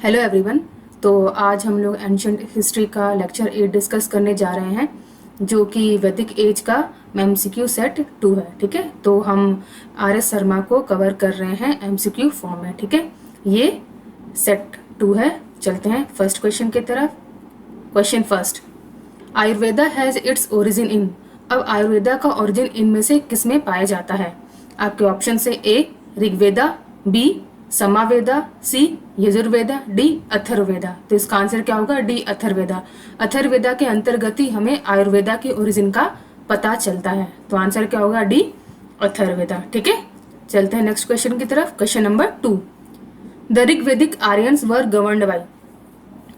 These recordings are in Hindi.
Hello everyone. तो आज हम लोग एंशंट हिस्ट्री का लेक्चर 8 डिस्कस करने जा रहे हैं, जो कि वैदिक एज का एमसीक्यू सेट 2 है। ठीक है, तो हम आर.एस. शर्मा को कवर कर रहे हैं एमसीक्यू फॉर्म में। ठीक है, ये सेट 2 है। चलते हैं फर्स्ट क्वेश्चन की तरफ। Question first, Ayurveda has its origin इन। अब आयुर्वेदा का ओरिजिन इनमें से किस में पाया जाता है? आपके ऑप्शन से ए ऋग्वेदा, बी समावेदा, सी यजुर्वेदा, डी अथर्ववेदा। तो इसका आंसर क्या होगा? डी अथर्ववेदा। अथर्ववेदा के अंतर्गत ही हमें आयुर्वेदा के ओरिजिन का पता चलता है। तो आंसर क्या होगा? डी अथर्ववेदा। ठीक है, चलते हैं नेक्स्ट क्वेश्चन की तरफ। Question number 2, the Rigvedic Aryans were governed bye.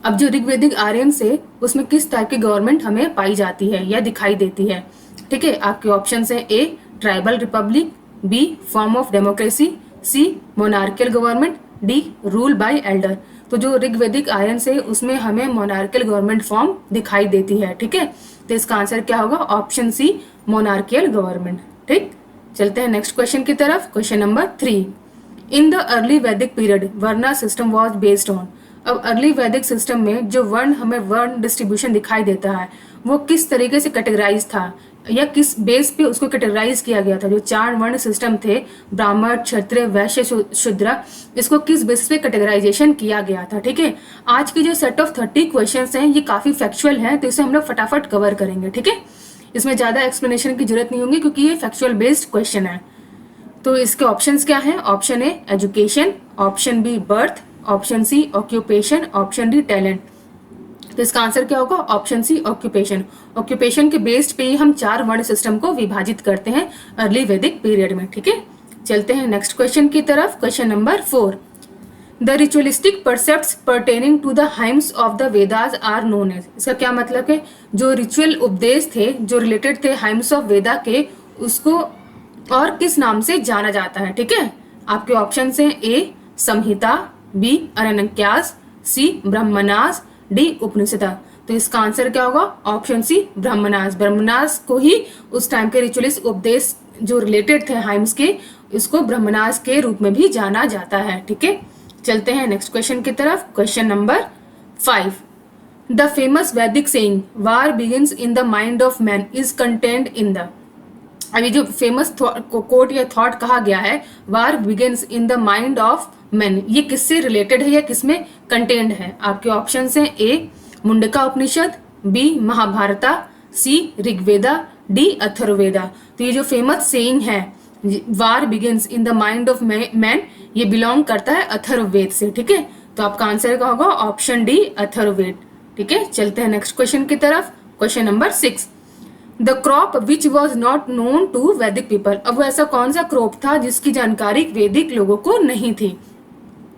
अब जो ऋग्वेदिक आर्यन से उसमें किस टाइप की गवर्नमेंट हमें पाई जाती है या दिखाई देती है? ठीक है, आपके ऑप्शन है A tribal republic, B form of democracy, C monarchial government, D rule by elder. तो जो ऋग्वेदिक आर्यन से उसमें हमें मोनार्कियल गवर्नमेंट फॉर्म दिखाई देती है। ठीक है, तो इसका आंसर क्या होगा? Option C monarchial government. ठीक, चलते हैं नेक्स्ट क्वेश्चन की तरफ। Question number 3, in the early Vedic period varna system was based on. अब अर्ली वैदिक सिस्टम में जो वर्ण हमें वर्ण डिस्ट्रीब्यूशन दिखाई देता है वो किस तरीके से कैटेगराइज था या किस बेस पे उसको कैटेगराइज किया गया था? जो 4 वर्ण सिस्टम थे, ब्राह्मण, क्षत्रिय, वैश्य, शूद्र, इसको किस बेस पे कैटेगराइजेशन किया गया था? ठीक है, आज की जो सेट ऑफ 30 क्वेश्चंस हैं ये काफी फैक्चुअल है, तो इसे हम लोग फटाफट कवर करेंगे। ठीक है, इसमें ज्यादा एक्सप्लेनेशन की जरूरत नहीं होगी क्योंकि ये फैक्चुअल बेस्ड क्वेश्चन है। तो इसके ऑप्शंस क्या हैं? Option A education, option B birth, option C occupation, option D talent. तो इसका आंसर क्या होगा? Option C occupation. ऑक्यूपेशन के बेस्ड पे ही हम 4 वर्ण सिस्टम को विभाजित करते हैं अर्ली वैदिक पीरियड में। ठीक है, चलते हैं नेक्स्ट क्वेश्चन की तरफ। Question number 4, the ritualistic percepts pertaining to the hymns of the Vedas are known as. इसका क्या मतलब है? जो रिचुअल उपदेश थे जो रिलेटेड थे हाइम्स ऑफ वेदा के, उसको और किस नाम से जाना जाता है? ठीक है, आपके ऑप्शन है ए संहिता, बी अरण्यकास, सी ब्रह्मनास, डी उपनिषदा। तो इसका आंसर क्या होगा? ऑप्शन सी ब्रह्मनास। ब्रह्मनास को ही उस टाइम के रिचुअलिस्ट उपदेश जो रिलेटेड थे हाइम्स के, इसको ब्रह्मनास के रूप में भी जाना जाता है। ठीक है, चलते हैं नेक्स्ट क्वेश्चन की तरफ। Question number 5, the famous Vedic saying war begins in the mind of man is content in the. अभी जो फेमस कोट या थॉट कहा गया है war begins in the mind of man, ये किससे रिलेटेड है या किसमें कंटेंट है? आपके ऑप्शन हैं A Mundaka Upanishad, B Mahabharata, C Rigveda, D Atharvaveda. तो ये जो फेमस सेइंग है war begins in the mind of man, ये बिलोंग करता है अथर्ववेद से। ठीक है, तो आपका आंसर क्या होगा? Option D Atharvaveda. ठीक है, चलते हैं नेक्स्ट क्वेश्चन की तरफ। Question number 6, the crop which was not known to Vedic people. अब वो ऐसा कौन सा क्रॉप था जिसकी जानकारी वैदिक लोगों को नहीं थी?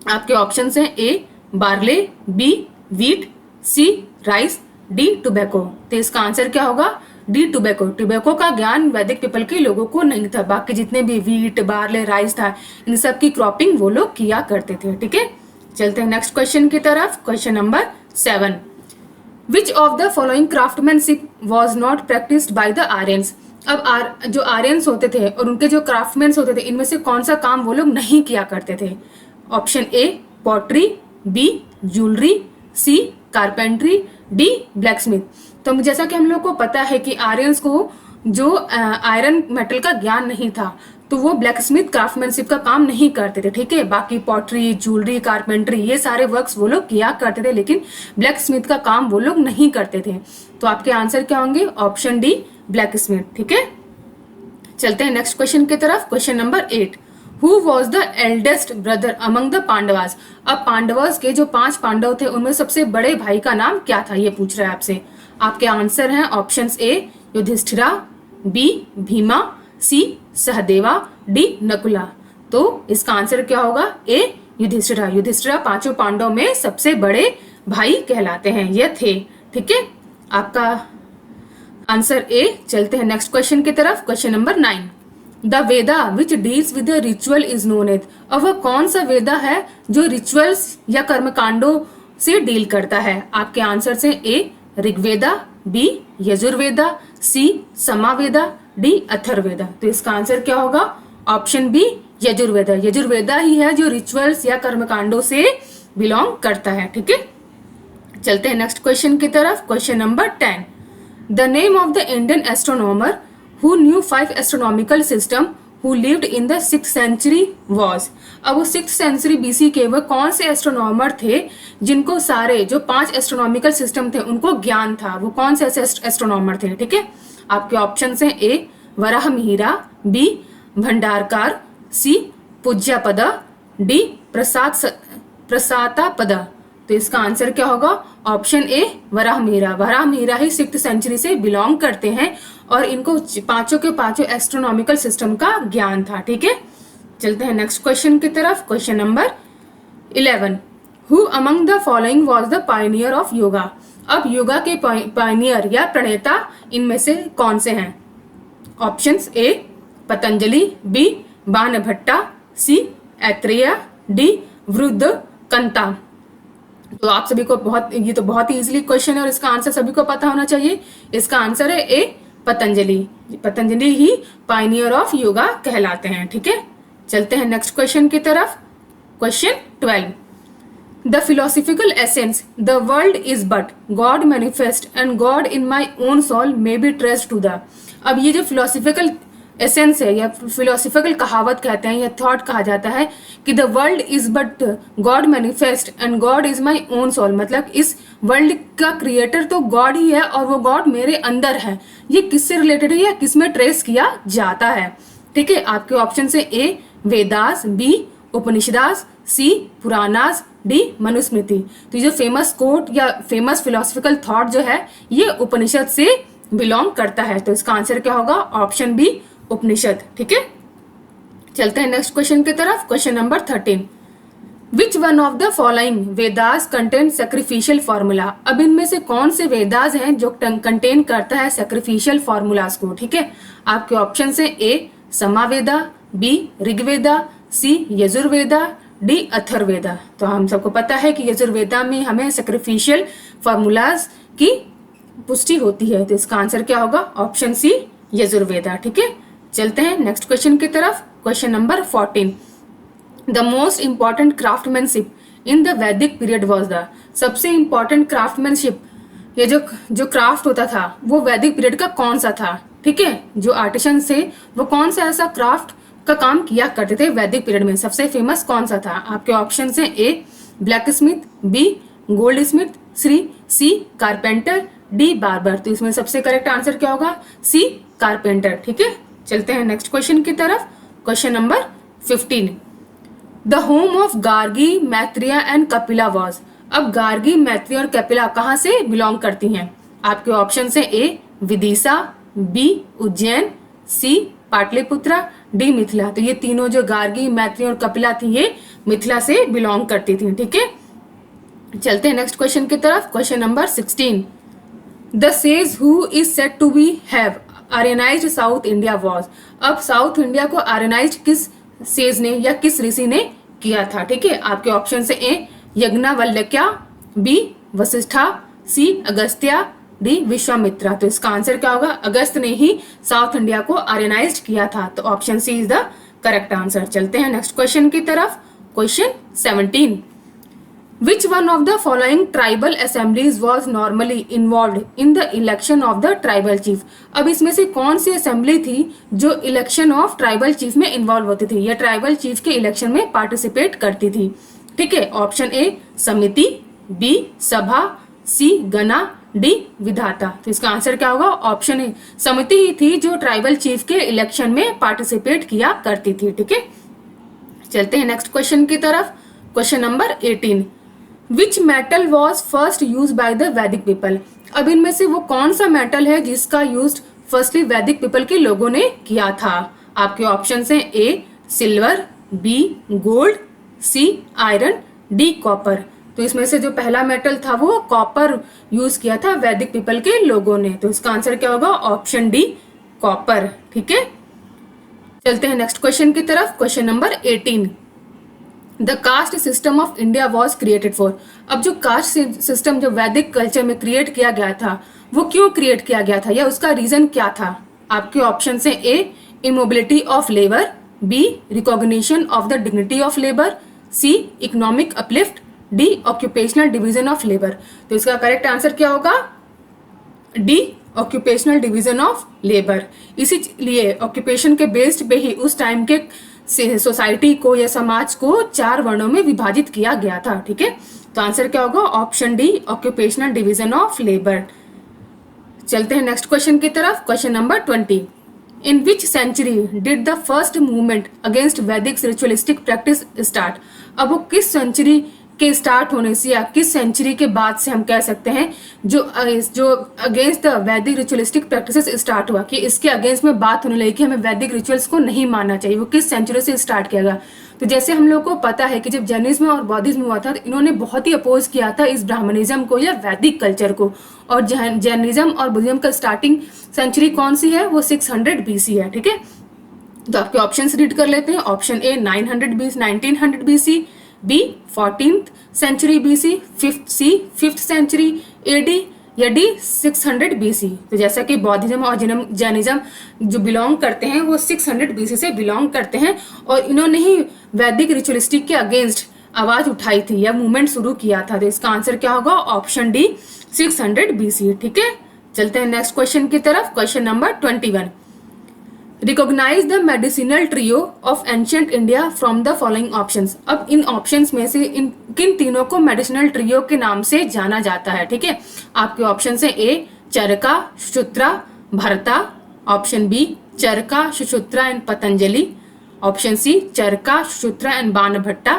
आपके ऑप्शन हैं ए बार्ले, बी वीट, सी राइस, डी टोबैको। तो इसका आंसर क्या होगा? D tobacco. टोबैको का ज्ञान वैदिक पीपल के लोगों को नहीं था। बाकी जितने भी वीट, बार्ले, राइस था, इन सब की क्रॉपिंग वो लोग किया करते थे। ठीक है, चलते हैं नेक्स्ट क्वेश्चन की तरफ। Question number 7, which of the following craftsmanship was not practised by the Aryans. अब जो आर्यंस होते थे और उनके जो क्राफ्टमैन होते थे, इनमें से कौन सा काम वो लोग नहीं किया करते थे? Option A pottery, B jewellery, C carpentry, D blacksmith. तो जैसा कि हम लोग को पता है कि आर्यंस को जो आयरन मेटल का ज्ञान नहीं था, तो वो ब्लैकस्मिथ क्राफ्टमैनशिप का काम नहीं करते थे। ठीक है, बाकी पॉटरी, ज्वेलरी, कारपेंट्री, ये सारे वर्क्स वो लोग किया करते थे, लेकिन ब्लैकस्मिथ का काम वो लोग नहीं करते थे। तो आपके आंसर क्या होंगे? Option D blacksmith. ठीक है, चलते हैं नेक्स्ट क्वेश्चन की तरफ। Question number 8, Who was the eldest brother among the Pandavas. अब पांडवास के जो 5 पांडव थे उनमें सबसे बड़े भाई का नाम क्या था? ये पूछ रहा है आपसे। आपके आंसर हैं option A Yudhishthira, B Bhima, C Sahadeva, D Nakula. तो इसका आंसर क्या होगा? ए युधिष्ठिरा। युधिष्ठिरा 5 पांडव में सबसे बड़े भाई कहलाते हैं, ये थे। ठीक है, आपका आंसर ए। चलते हैं नेक्स्ट क्वेश्चन की तरफ। Question number 9, the Veda which deals with ritual is known as. अब वह कौन सा वेदा है जो रिचुअल्स या कर्मकांडों से डील करता है? आपके आंसर हैं A Rigveda, B Yajurveda, C Samaveda, D Atharvaveda. तो इसका आंसर क्या होगा? Option B Yajurveda. यजुर्वेदा ही है जो रिचुअल्स या कर्मकांडों से बिलोंग करता है। ठीक है, चलते हैं नेक्स्ट क्वेश्चन की तरफ। Question number 10, the name of the Indian astronomer who knew 5 astronomical system who lived in the 6th century was. अब वो 6th सेंचुरी BC के वह कौन से एस्ट्रोनॉमर थे जिनको सारे जो 5 एस्ट्रोनॉमिकल सिस्टम थे उनको ज्ञान था, वो कौन से ऐसे एस्ट्रोनॉमर थे। ठीक है, आपके ऑप्शन हैं ए वराहमिहिरा, बी भंडारकार, सी पूज्यपदा, डी प्रसातापदा। तो इसका आंसर क्या होगा? Option A Varahamihira. वराहमिहिरा ही 6th सेंचुरी से बिलोंग करते हैं और इनको पांचों के पांचों एस्ट्रोनॉमिकल सिस्टम का ज्ञान था। ठीक है, चलते हैं नेक्स्ट क्वेश्चन की तरफ। Question number 11, who among the following was the Pioneer of yoga. अब योगा के पायनियर या प्रणेता इनमें से कौन से हैं? Options A Patanjali, B Banabhatta, C Aitareya, D वृद्धकंता। तो आप सभी को ये तो बहुत ही इजीली क्वेश्चन है और इसका आंसर सभी को पता होना चाहिए। इसका आंसर है ए पतंजलि। पतंजलि ही पायनियर ऑफ योगा कहलाते हैं। ठीक है, चलते हैं नेक्स्ट क्वेश्चन की तरफ। Question 12, the philosophical essence the world is but God manifest and God in my own soul may be traced to the. अब ये जो फिलोसफिकल एसेंस है या फिलोसफिकल कहावत कहते हैं या थॉट कहा जाता है कि the world is but God manifest and God is my own soul, मतलब इस वर्ल्ड का क्रिएटर तो गॉड ही है और वो गॉड मेरे अंदर है। ये किससे रिलेटेड है या किस में ट्रेस किया जाता है? ठीक है, आपके ऑप्शन से ए वेदास, बी उपनिषदास, सी पुराणास, डी मनुस्मृति। तो ये जो फेमस कोट या फेमस फिलोसफिकल थॉट जो है ये उपनिषद से बिलोंग करता है। तो इसका आंसर क्या होगा? ऑप्शन बी उपनिषद। ठीक है, चलते हैं नेक्स्ट क्वेश्चन की तरफ। Question number 13, which one of the following Vedas contain sacrificial formula. अब इनमें से कौन से वेदास हैं जो कंटेन करता है सेक्रीफिशियल फॉर्मूलाज को? ठीक है, आपके ऑप्शन है ए समावेदा, बी ऋग्वेदा, सी यजुर्वेदा, डी अथर्ववेदा। तो हम सबको पता है कि यजुर्वेदा में हमें सेक्रीफिशियल फॉर्मूलाज की पुष्टि होती है। तो इसका आंसर क्या होगा? Option C Yajurveda. ठीक है, चलते हैं नेक्स्ट क्वेश्चन की तरफ। Question number 14, the most important craftsmanship in the Vedic period was the. सबसे इंपॉर्टेंट क्राफ्टमैनशिप, ये जो क्राफ्ट होता था वो वैदिक पीरियड का कौन सा था? ठीक है, जो आर्टिसन थे वो कौन सा ऐसा क्राफ्ट का काम किया करते थे वैदिक पीरियड में? सबसे फेमस कौन सा था? आपके ऑप्शन है A blacksmith, B goldsmith, C carpenter, D barber. तो इसमें सबसे करेक्ट आंसर क्या होगा? C carpenter. ठीक है, चलते हैं नेक्स्ट क्वेश्चन की तरफ। Question number 15, the home of Gargi, Maitreya and Kapila was. अब गार्गी, मैत्रेय और कपिला कहाँ से बिलोंग करती हैं? आपके ऑप्शन है ए विदिशा, बी उज्जैन, सी पाटलिपुत्रा, डी मिथिला। तो ये तीनों जो गार्गी, मैत्रेय और कपिला थी ये मिथिला से बिलोंग करती थी। ठीक है, चलते हैं नेक्स्ट क्वेश्चन की तरफ। Question number 16, the sage who is said to be have Aryanized South India was. अब साउथ इंडिया को आर्यनाइज किस सेज ने या किस ऋषि ने किया था? ठीक है, आपके ऑप्शन से ए यज्ञवल्क्या, बी वशिष्ठा, सी अगस्त्या, डी विश्वामित्रा। तो इसका आंसर क्या होगा? अगस्त ने ही साउथ इंडिया को आर्यनाइज किया था। तो option C is the correct answer. चलते हैं नेक्स्ट क्वेश्चन की तरफ। Question 17, Which one of the following tribal assemblies was normally involved in the election of the tribal chief? अब इसमें से कौन सी असेंबली थी जो इलेक्शन ऑफ ट्राइबल चीफ में इन्वॉल्व होती थी या ट्राइबल चीफ के इलेक्शन में पार्टिसिपेट करती थी? ठीक है, ऑप्शन ए समिति, बी सभा, सी गणा, डी विधाता। तो इसका आंसर क्या होगा? ऑप्शन ए समिति ही थी जो ट्राइबल चीफ के इलेक्शन में पार्टिसिपेट किया करती थी। ठीक है, चलते हैं नेक्स्ट क्वेश्चन की तरफ। Question number 18, which metal was first use by the वैदिक पीपल। अब इनमें से वो कौन सा मेटल है जिसका यूज फर्स्टली वैदिक पीपल के लोगों ने किया था? आपके ऑप्शन हैं A silver, B gold, C iron, D copper. तो इसमें से जो पहला मेटल था वो कॉपर यूज किया था वैदिक पीपल के लोगों ने। तो इसका आंसर क्या होगा? Option D copper. ठीक है, चलते हैं नेक्स्ट क्वेश्चन की तरफ। Question number 18, the caste system of India was created for. अब जो कास्ट सिस्टम जो वैदिक कल्चर में क्रिएट किया गया था वो क्यों क्रिएट किया गया था या उसका रीजन क्या था? आपके ऑप्शन है A immobility of labour, B recognition of the dignity of labour, C economic uplift, D occupational division of labour. तो इसका करेक्ट आंसर क्या होगा? D occupational division of labour. इसीलिए ऑक्यूपेशन के बेस्ड पे ही उस टाइम के सोसाइटी को या समाज को 4 वर्णों में विभाजित किया गया था। ठीक है, तो आंसर क्या होगा? Option D occupational division of labour. चलते हैं नेक्स्ट क्वेश्चन की तरफ। Question number 20। In which century did the first movement against Vedic ritualistic practice start? अब वो किस सेंचुरी के स्टार्ट होने से या किस सेंचुरी के बाद से हम कह सकते हैं जो अगेंस्ट द वैदिक रिचुअलिस्टिक प्रैक्टिसेस स्टार्ट हुआ, कि इसके अगेंस्ट में बात होने लगी कि हमें वैदिक रिचुअल्स को नहीं मानना चाहिए, वो किस सेंचुरी से स्टार्ट किया गया? तो जैसे हम लोग को पता है कि जब जैनिज्म और बौद्धिज्म हुआ था तो इन्होंने बहुत ही अपोज किया था इस ब्राह्मणिज्म को या वैदिक कल्चर को। और जैनिज्म और बुद्धिज्म का स्टार्टिंग सेंचुरी कौन सी है? वो 600 BC है। ठीक है, तो आपके ऑप्शंस रीड कर लेते हैं। Option A 1900 BC, B 14th century BC, C 5th century AD, या डी 600 BC। तो जैसा कि बौद्धिज्म और जैनिज्म जो बिलोंग करते हैं वो 600 BC से बिलोंग करते हैं और इन्होंने ही वैदिक रिचुअलिस्टिक के अगेंस्ट आवाज उठाई थी या मूवमेंट शुरू किया था। तो इसका आंसर क्या होगा? Option D 600 BC। ठीक है, चलते हैं नेक्स्ट क्वेश्चन की तरफ। Question number 21। Recognise the medicinal trio of ancient India from the following options. अब इन ऑप्शंस में से किन तीनों को मेडिसिनल ट्रियो के नाम से जाना जाता है? ठीक है, आपके ऑप्शन है ए Charaka, Sushruta, Bharata, option B Charaka, Sushruta and Patanjali, option C Charaka, Sushruta and Banabhatta,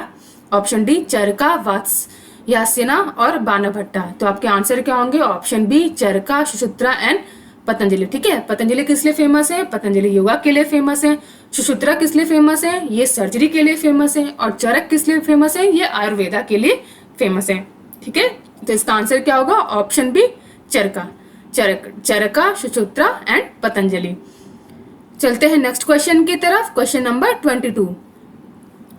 option D Charaka, Vatsyayana और बाणभट्टा। तो आपके आंसर क्या होंगे? Option B Charaka, Sushruta and Patanjali. ठीक है, पतंजलि किस लिए फेमस है? पतंजलि योगा के लिए फेमस है। सुश्रुता किस लिए फेमस है? ये सर्जरी के लिए फेमस है। और चरक किस लिए फेमस है? ये आयुर्वेदा के लिए फेमस है। ठीक है, तो इसका आंसर क्या होगा? Option B Charaka, Charaka, Sushruta and Patanjali. चलते हैं नेक्स्ट क्वेश्चन की तरफ। Question number 22।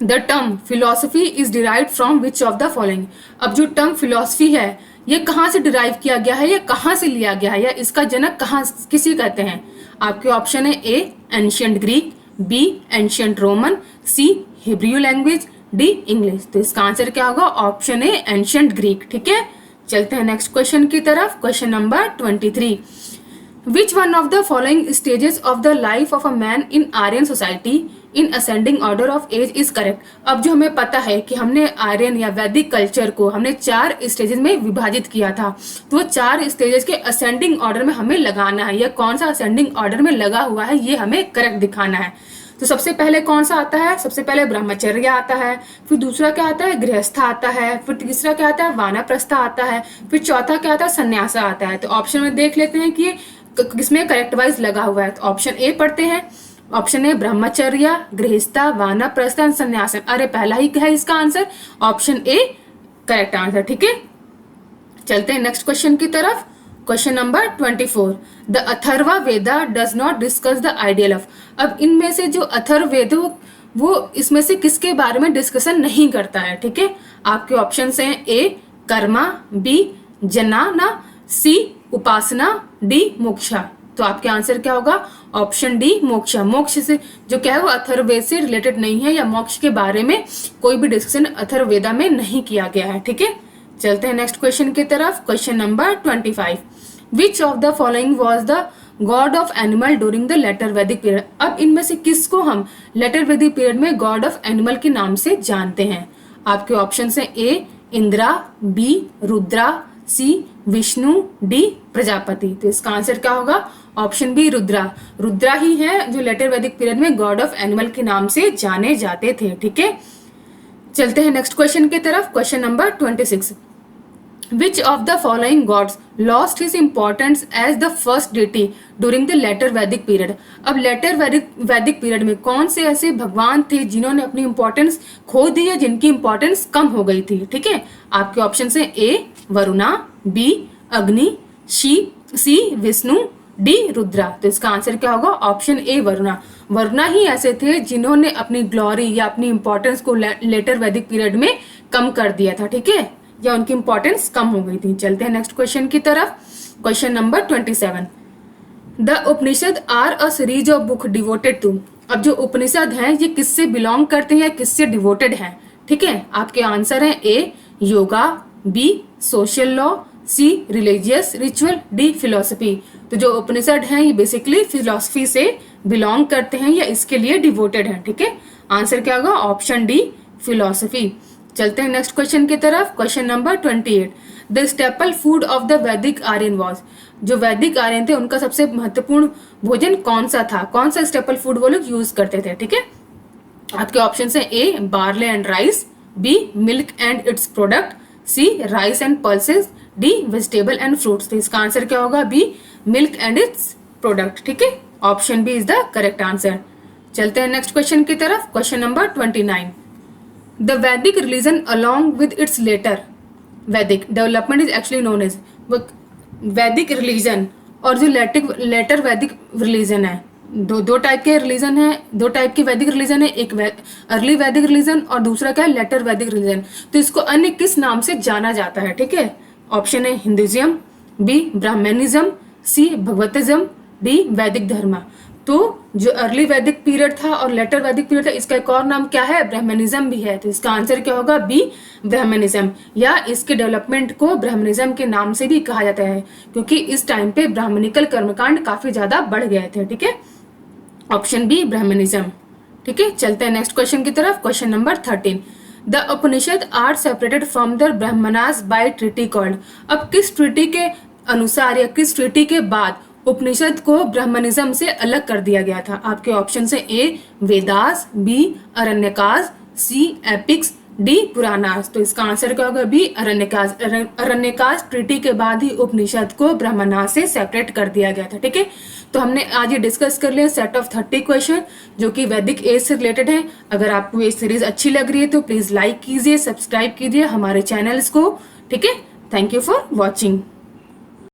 The term philosophy is derived from which of the following. अब जो टर्म फिलोसफी है ये कहाँ से डिराइव किया गया है या कहाँ से लिया गया है या इसका जनक कहाँ किसी कहते हैं? आपके ऑप्शन है A ancient Greek, B ancient Roman, C Hebrew language, D English. तो इसका आंसर क्या होगा? Option A ancient Greek. ठीक है, चलते हैं नेक्स्ट क्वेश्चन की तरफ। Question number 23। Which one of the following stages of the life of a man in Aryan society in ascending order of age is correct? अब जो हमें पता है कि हमने आर्यन या वैदिक कल्चर को हमने 4 स्टेजेस में विभाजित किया था, तो वो 4 स्टेजेस के असेंडिंग ऑर्डर में हमें लगाना है या कौन सा असेंडिंग ऑर्डर में लगा हुआ है ये हमें करेक्ट दिखाना है। तो सबसे पहले कौन सा आता है? सबसे पहले ब्रह्मचर्य आता है, फिर दूसरा क्या आता है? गृहस्थ आता है, फिर तीसरा क्या आता है? वानप्रस्थ आता है, फिर चौथा क्या आता है? सन्यास आता है। तो ऑप्शन में देख लेते हैं कि किसमें करेक्ट वाइज लगा हुआ है। तो ऑप्शन ए पढ़ते हैं। ऑप्शन ए ब्रह्मचर्य, गृहस्था, वानप्रस्थ, सन्यास। अरे पहला ही है इसका answer, option A correct answer. ठीक है, चलते हैं नेक्स्ट क्वेश्चन की तरफ। Question number 24। The Atharva Veda does not discuss the ideal of. अब इनमें से जो अथर्व वेद वो इसमें से किसके बारे में डिस्कशन नहीं करता है? ठीक है, आपके ऑप्शन हैं ए कर्मा, बी जनाना, सी उपासना, डी मोक्षा। तो आपके आंसर क्या होगा? Option D moksha. मोक्ष से जो क्या है वो अथर्ववेद से रिलेटेड नहीं है या मोक्ष के बारे में कोई भी डिस्कशन अथर्ववेदा में नहीं किया गया है। ठीक है, चलते हैं नेक्स्ट क्वेश्चन की तरफ। Question number 25। Which of the following was the god of animal during the later Vedic period. अब इनमें से किसको हम लेटर वैदिक पीरियड में गॉड ऑफ एनिमल के नाम से जानते हैं? आपके ऑप्शन है A Indra, B Rudra, C Vishnu, D Prajapati. तो इसका आंसर क्या होगा? Option B Rudra. रुद्रा ही है जो लेटर वैदिक पीरियड में गॉड ऑफ एनिमल के नाम से जाने जाते थे। ठीक है, चलते हैं नेक्स्ट क्वेश्चन की तरफ। Question number 26। Which of the following gods lost his importance as the first deity during the later Vedic period? अब लेटर वैदिक पीरियड में कौन से ऐसे भगवान थे जिन्होंने अपनी इंपॉर्टेंस खो दी है, जिनकी इंपॉर्टेंस कम हो गई थी? ठीक है, आपके ऑप्शन है ए वरुणा, बी अग्नि, सी विष्णु, डी रुद्रा। तो इसका आंसर क्या होगा? Option A Varuna. वरुणा ही ऐसे थे जिन्होंने अपनी ग्लोरी या अपनी इंपॉर्टेंस को लेटर वैदिक पीरियड में कम कर दिया था। ठीक है, या उनकी इंपॉर्टेंस कम हो गई थी। चलते हैं नेक्स्ट क्वेश्चन की तरफ। Question number 27। The Upanishad are a series of book devoted to. अब जो उपनिषद हैं ये किससे बिलोंग करते हैं या किससे डिवोटेड हैं? ठीक है, आपके आंसर हैं ए योगा, बी सोशल लॉ, सी रिलीजियस रिचुअल, डी फिलोसफी। तो जो उपनिषद हैं ये बेसिकली फिलोसफी से बिलोंग करते हैं या इसके लिए डिवोटेड हैं, ठीक है। आंसर क्या होगा? Option D philosophy. चलते हैं नेक्स्ट क्वेश्चन की तरफ। Question number 28, the staple food of the वैदिक आर्यन वॉज। जो वैदिक आर्यन थे उनका सबसे महत्वपूर्ण भोजन कौन सा था? कौन सा स्टेपल फूड वो लोग यूज करते थे, ठीक है। आपके ऑप्शन है A barley and rice, B milk and its product, C rice and pulses, D vegetable and fruits. तो इसका आंसर क्या होगा? B milk and its product, ठीक है। Option B is the correct answer. चलते हैं नेक्स्ट क्वेश्चन की तरफ। Question number 29, the Vedic religion along with its later Vedic development is actually known as. Vedic religion और जो लेटर वैदिक रिलीजन है, दो टाइप के रिलीजन है, दो टाइप के वैदिक रिलीजन है, एक अर्ली वैदिक रिलीजन और दूसरा क्या है? लेटर वैदिक रिलीजन। तो इसको अन्य किस नाम से जाना जाता है, ठीक है। ऑप्शन है हिंदुइज्म, बी ब्राह्मणिज्म, सी भगवतिज्म, डी वैदिक धर्म। तो जो अर्ली वैदिक पीरियड था और लेटर वैदिक पीरियड था, इसका एक और नाम क्या है? ब्राह्मणिज्म भी है। तो इसका आंसर क्या होगा? बी ब्राह्मणिज्म, या इसके डेवलपमेंट को ब्राह्मणिज्म के नाम से भी कहा जाता है क्योंकि इस टाइम पे ब्राह्मणिकल कर्मकांड काफी ज्यादा बढ़ गए थे, ठीक है। ऑप्शन बी ब्राह्मणिज्म, ठीक है। चलते हैं नेक्स्ट क्वेश्चन की तरफ। Question number 13, the Upanishad are separated from the Brahmanas by treaty called. अब किस ट्रीटी के अनुसार या किस ट्रीटी के बाद उपनिषद को ब्राह्मणिज्म से अलग कर दिया गया था? आपके ऑप्शन है ए वेदास, बी अरण्यकास, सी एपिक्स, डी पुराणास। तो इसका आंसर क्या होगा? बी अरण्यकास। अरण्यकास ट्रीटी के बाद ही उपनिषद को ब्राह्मणास से सेपरेट कर दिया गया था, ठीक है। तो हमने आज ये डिस्कस कर लिया सेट ऑफ 30 क्वेश्चन जो कि वैदिक एज से रिलेटेड है। अगर आपको ये सीरीज अच्छी लग रही है तो प्लीज लाइक कीजिए, सब्सक्राइब कीजिए हमारे चैनल्स को, ठीक है। Thank you for watching.